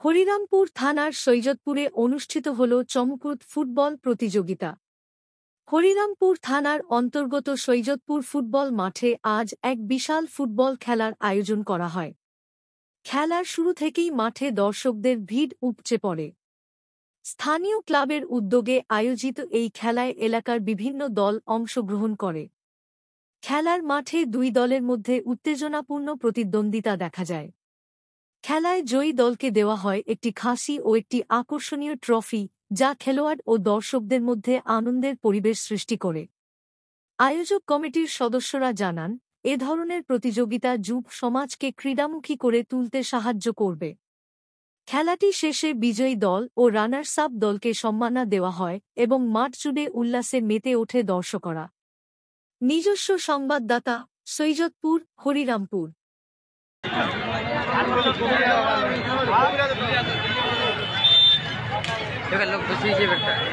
হরিরামপুর থানার সৈয়দপুরে অনুষ্ঠিত হল চমকপ্রদ ফুটবল প্রতিযোগিতা। হরিরামপুর থানার অন্তর্গত সৈয়দপুর ফুটবল মাঠে আজ এক বিশাল ফুটবল খেলার আয়োজন করা হয়। খেলার শুরু থেকেই মাঠে দর্শকদের ভিড় উপচে পড়ে। স্থানীয় ক্লাবের উদ্যোগে আয়োজিত এই খেলায় এলাকার বিভিন্ন দল অংশগ্রহণ করে। খেলার মাঠে দুই দলের মধ্যে উত্তেজনাপূর্ণ প্রতিদ্বন্দ্বিতা দেখা যায়। খেলায় জয়ী দলকে দেওয়া হয় একটি খাসি ও একটি আকর্ষণীয় ট্রফি, যা খেলোয়াড় ও দর্শকদের মধ্যে আনন্দের পরিবেশ সৃষ্টি করে। আয়োজক কমিটির সদস্যরা জানান, এ ধরনের প্রতিযোগিতা যুব সমাজকে ক্রীড়ামুখী করে তুলতে সাহায্য করবে। খেলাটি শেষে বিজয়ী দল ও রানার্স আপ দলকে সম্মাননা দেওয়া হয় এবং মাঠ জুড়ে উল্লাসে মেতে ওঠে দর্শকরা। নিজস্ব সংবাদদাতা, সৈয়দপুর, হরিরামপুর। लोग खुशी से बैठा है।